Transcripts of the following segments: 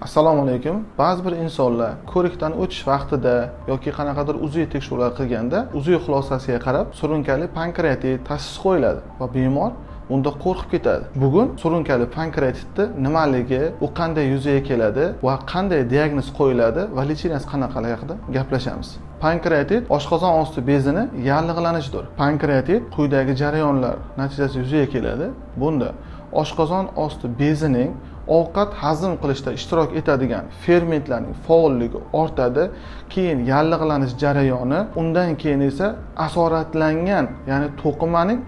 Assalomu alaykum. Ba'zi bir insonlar ko'rikdan o'tish vaqtida yoki qanaqadir uzuv tekshiruvlar qilganda uzuv xulosasiga qarab surunkali pankreatit tashxisi qo'yiladi va bemor unda qo'rqib ketadi. Bugun surunkali pankreatitni nimaligi, u qanday yuzaga keladi va qanday diagnoz qo'yiladi va lecheniasi qanaqaligi haqida gaplashamiz. Pankreatit oshqozon osti bezini yallig'lanishidir. Pankreatit quyidagi jarayonlar natijasida yuzaga keladi. Bunda oshqozon osti bezining ovqat hazm qilishda ishtirok etadigan fermentlarning faolligi ortadi, keyin yallig'lanish jarayoni, undan keyin esa asoratlangan, ya'ni to'qimaning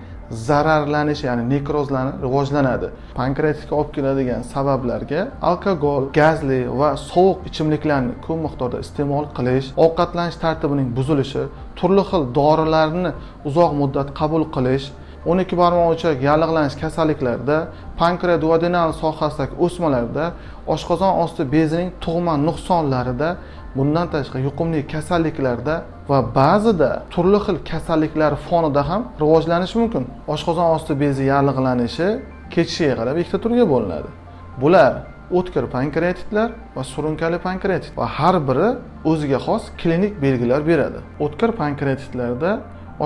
zararlanishi, ya'ni nekrozlanish rivojlanadi. Pankreatitga olib keladigan sabablarga alkogol, gazli va sovuq ichimliklarni ko'p miqdorda iste'mol qilish, ovqatlanish tartibining buzilishi, turli xil dorilarni uzoq muddat qabul qilish, 12 barmoq o'choq yallig'lanish kasalliklarida, pankreaduodenal sohasidagi o'smalarda, oshqozon osti bezining tug'ma nuqsonlarida, bundan tashqari yuqumli kasalliklarda va ba'zida turli xil kasalliklar fonida ham rivojlanishi mumkin. Oshqozon osti bezi yallig'lanishi kechishiga qarab ikkita turga bo'linadi. Bular o'tkir pankreatitlar va surunkali pankreatit va har biri o'ziga xos klinik belgilar beradi. O'tkir pankreatitlarda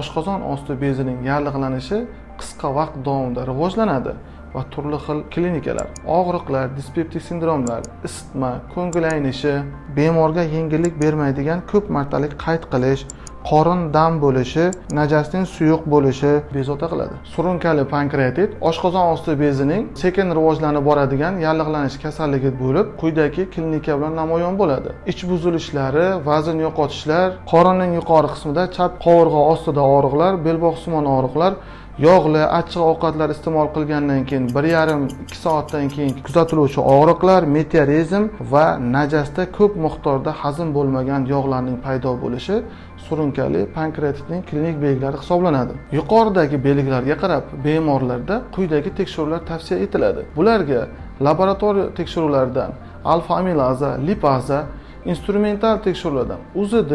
oshqozon osti bezining yallig'lanishi qisqa vaqt davomida rivojlanadi va turli xil klinikalar, og'riqlar, dispeptik sindromlar, isitma, ko'ngil aynishi, bemorga yengillik bermaydigan ko'p martalik qayt qilish, qorin dam bo'lishi, najasning suyuq bo'lishi bezovta qiladi. Surunkali pankreatit oshqozon osti bezining sekin rivojlanib boradigan yallig'lanish kasalligi bo'lib, quyidagi klinika bilan namoyon bo'ladi. Ich buzilishlari, vazn yo'qotishlar, qorinning yuqori qismida chap qovurg'a ostida og'riqlar, belbog'simon og'riqlar, yog'li, achchiq ovqatlar iste'mol qilgandan keyin 1,5-2 soatdan keyin kuzatiluvchi og'riqlar, meteorizm va najasda ko'p miqdorda hazm bo'lmagan yog'larning paydo bo'lishi surunkali pankreatitning klinik belgilari hisoblanadi. Yuqoridagi belgilarga qarab bemorlarda quyidagi tekshiruvlar tavsiya etiladi. Bularga laboratoriya tekshiruvlaridan alfa amilaza, lipaza, instrumental tekshiruvlardan UZD,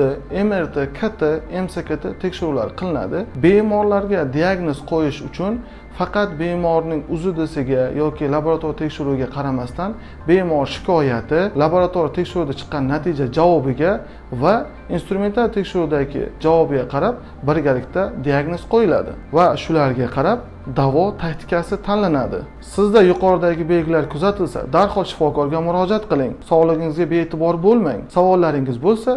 MRT, KT, MSKT tekshiruvlar qilinadi. Bemorlarga diagnoz qo'yish uchun faqat bemorning UZDsiga yoki laboratoriya tekshiruviga qaramasdan bemor shikoyati, laboratoriya tekshiruvida chiqqan natija javobiga va instrumental tekshiruvdagi javobiga qarab birgalikda diagnoz qo'yiladi va shularga qarab davo taktikasi tanlanadi. Sizda yuqoridagi belgilar kuzatilsa, darhol shifokorga murojaat qiling. Sog'lig'ingizga bee'tibor bo'lmang. Savollaringiz bo'lsa,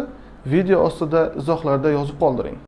video ostida izohlarda yozib qoldiring.